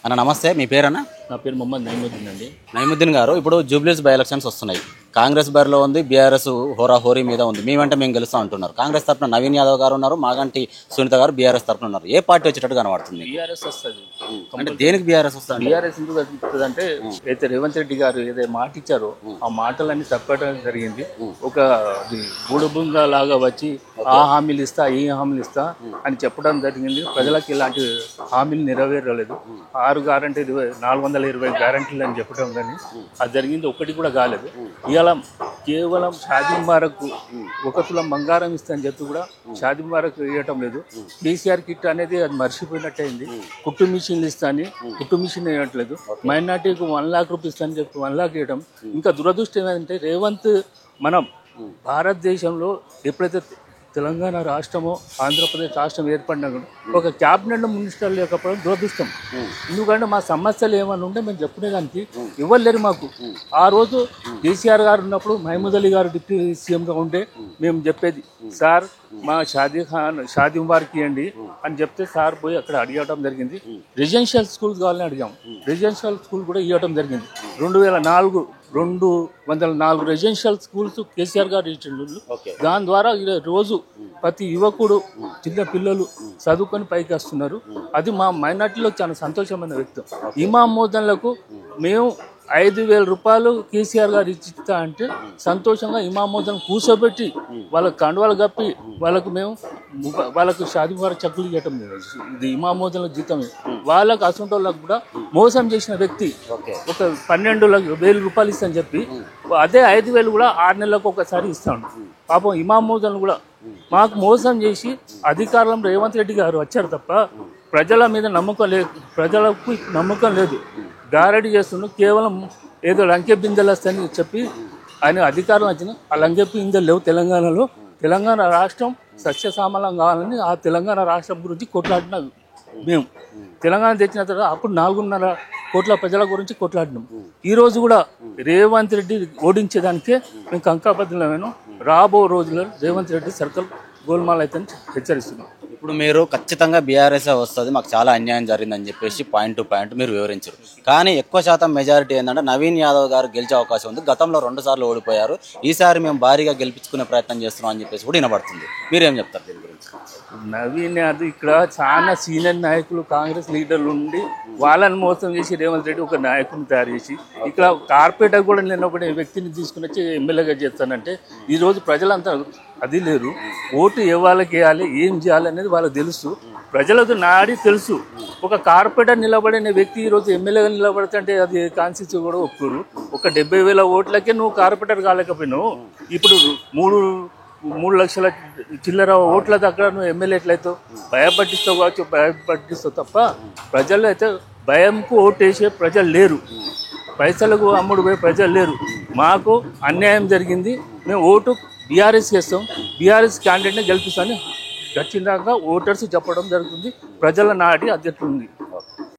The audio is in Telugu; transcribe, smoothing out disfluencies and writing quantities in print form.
అన్న నమస్తే, మీ పేరన్నా? నా పేరు మొహమ్మద్ నైముద్దీన్ అండి. నైముద్దీన్ గారు, ఇప్పుడు జూబ్లీస్ బై ఎలక్షన్స్ వస్తున్నాయి. కాంగ్రెస్ బరిలో ఉంది, బీఆర్ఎస్ హోరీ మీద ఉంది. మీ వెంట మేము గెలుస్తా అంటున్నారు. కాంగ్రెస్ తరఫున నవీన్ యాదవ్ గారు ఉన్నారు, మాగంటి సునీత గారు బీఆర్ఎస్ తరఫున ఉన్నారు. ఏ పార్టీ వచ్చేటట్టు కనబడుతుంది? బీఆర్ఎస్ వస్తుంది. అంటే దేనికి బీఆర్ఎస్ వస్తుంది? బీఆర్ఎస్ ఎందుకు వస్తుంది అంటే, అయితే రేవంత్ రెడ్డి గారు ఏదైతే మాట ఇచ్చారో ఆ మాటలన్నీ తప్పడం జరిగింది. ఒక బూడుబుంగ లాగా వచ్చి ఆ హామీలు ఇస్తా, ఈ హామీలు ఇస్తా అని చెప్పడం జరిగింది. ప్రజలకు ఇలాంటి హామీలు నెరవేరలేదు. 6 గ్యారంటీలు 420 గ్యారంటీలు అని చెప్పడం కానీ అది జరిగింది ఒక్కటి కూడా కాలేదు. ఇవాళ కేవలం షాదీ ముబారక్ 1 తులం బంగారం ఇస్తా అని చెప్పి కూడా షాదీ ముబారక్ ఇవ్వటం లేదు. కేసీఆర్ కిట్ అనేది అది మర్చిపోయినట్టయింది. కుట్టు మిషన్లు ఇస్తా అని కుట్టు మిషన్ ఇవ్వట్లేదు. మైనార్టీకి 1 లాఖ్ రూపీస్ అని చెప్పి 1 లాఖ్ ఇవ్వడం. ఇంకా దురదృష్టం ఏంటంటే, రేవంత్ మనం భారతదేశంలో ఎప్పుడైతే తెలంగాణ రాష్ట్రమో ఆంధ్రప్రదేశ్ రాష్ట్రం ఏర్పడినా కూడా ఒక క్యాబినెట్ మినిస్టర్ లేకపోవడం దురదృష్టం. ఎందుకంటే మా సమస్యలు ఏమైనా ఉంటే మేము చెప్పుకునేదానికి ఇవ్వలేరు మాకు. ఆ రోజు కేసీఆర్ గారు ఉన్నప్పుడు మహమూద్ అలీ గారు డిప్యూటీ సీఎంగా ఉంటే మేము చెప్పేది, సార్ మా షాదీ ముబారక్ ఇవ్వండి అని చెప్తే సార్ పోయి అక్కడ అడగడం జరిగింది. రెసిడెన్షియల్ స్కూల్స్ కావాలని అడిగాం. రెసిడెన్షియల్ స్కూల్ కూడా ఇవ్వడం జరిగింది. 204 రెసిడెన్షియల్ స్కూల్స్ కేసీఆర్ గారు ఇచ్చిండు. దాని ద్వారా రోజు ప్రతి యువకుడు, చిన్న పిల్లలు చదువుకొని పైకి వస్తున్నారు. అది మా మైనార్టీలో చాలా సంతోషమైన వ్యక్తి. ఇమాం మోదన్లకు మేము 5,000 రూపాయలు కేసీఆర్ గారు ఇచ్చిస్తా అంటే సంతోషంగా ఇమాం మోదన్ కూర్చోబెట్టి వాళ్ళకి కండువాలు కప్పి వాళ్ళకు షాదీ ముబారక్ చెక్కులు ఇవ్వటం లేదు. ఇది ఇమాం మోదన్ల జీతమే. వాళ్ళకు అసంటోళ్ళకు కూడా మోసం చేసిన వ్యక్తి. ఒక 12,000 రూపాయలు ఇస్తాను చెప్పి అదే 5,000 కూడా 6 నెలలకు ఒకసారి ఇస్తాడు. పాపం ఇమాం మోదన్ కూడా మాకు మోసం చేసి అధికారంలో రేవంత్ రెడ్డి గారు వచ్చారు తప్ప ప్రజల మీద నమ్మకం లేదు. ప్రజలకు నమ్మకం లేదు. గారడీ చేస్తున్నాడు. కేవలం ఏదో లంకె బిందెలు వస్తాయని చెప్పి ఆయన అధికారం వచ్చిన ఆ లంకె బిందెలు లేవు తెలంగాణలో. తెలంగాణ రాష్ట్రం సస్యశ్యామలం కావాలని ఆ తెలంగాణ రాష్ట్రం గురించి కొట్లాడిన మేము. తెలంగాణ తెచ్చిన తర్వాత అప్పుడు 4.5 కోట్ల ప్రజల గురించి కొట్లాడినాం. ఈరోజు కూడా రేవంత్ రెడ్డి ఓడించేదానికే మేము కంకాబద్దులమైన. రాబో రోజుల్లో రేవంత్ రెడ్డి సర్కిల్ గోల్మాల్ అయితే హెచ్చరిస్తున్నాం. ఇప్పుడు మీరు ఖచ్చితంగా బీఆర్ఎస్ వస్తుంది, మాకు చాలా అన్యాయం జరిగిందని చెప్పేసి పాయింట్ టు పాయింట్ మీరు వివరించారు. కానీ ఎక్కువ శాతం మెజారిటీ ఏంటంటే నవీన్ యాదవ్ గారు గెలిచే అవకాశం ఉంది. గతంలో 2 సార్లు ఓడిపోయారు. ఈసారి మేము భారీగా గెలిపించుకునే ప్రయత్నం చేస్తున్నాం అని చెప్పేసి కూడా వినబడుతుంది. మీరేం చెప్తారు దీని గురించి? నవీన్ యాదవ్ ఇక్కడ చాలా సీనియర్ నాయకులు, కాంగ్రెస్ లీడర్లు ఉండి వాళ్ళని మోసం చేసి రేవంత్ రెడ్డి ఒక నాయకుని తయారు చేసి ఇక్కడ కార్పొరేటర్ కూడా నిలబడే వ్యక్తిని తీసుకుని వచ్చి ఎమ్మెల్యేగా చేస్తానంటే ఈరోజు ప్రజలంతా అది లేరు. ఓటు వాళ్ళకి వేయాలి, ఏం చేయాలి అనేది వాళ్ళకి తెలుసు. ప్రజలకు నాడి తెలుసు. ఒక కార్పొరేటర్ నిలబడిన వ్యక్తి ఈరోజు ఎమ్మెల్యేగా నిలబడితే అది కాన్స్టిట్యూన్సీ కూడా ఒప్పుకోరు. ఒక 70,000 ఓట్లకే నువ్వు కార్పొరేటర్ కాలేకపోయినావు. ఇప్పుడు 3 లక్షల చిల్లర ఓట్ల దగ్గర నువ్వు ఎమ్మెల్యే ఎట్లయితావు? భయపట్టిస్తావు కావచ్చు, భయపట్టిస్తావు తప్ప ప్రజలు అయితే భయంకు ఓటేసే ప్రజలు లేరు. పైసలకు అమ్ముడు పోయే ప్రజలు లేరు. మాకు అన్యాయం జరిగింది, మేము ఓటు బీఆర్ఎస్ చేస్తాం, బీఆర్ఎస్ క్యాండిడేట్ని గెలిపిస్తామని ఖచ్చితంగా ఓటర్స్ చెప్పడం జరుగుతుంది. ప్రజల నాటి అధ్యక్షుడు ఉంది.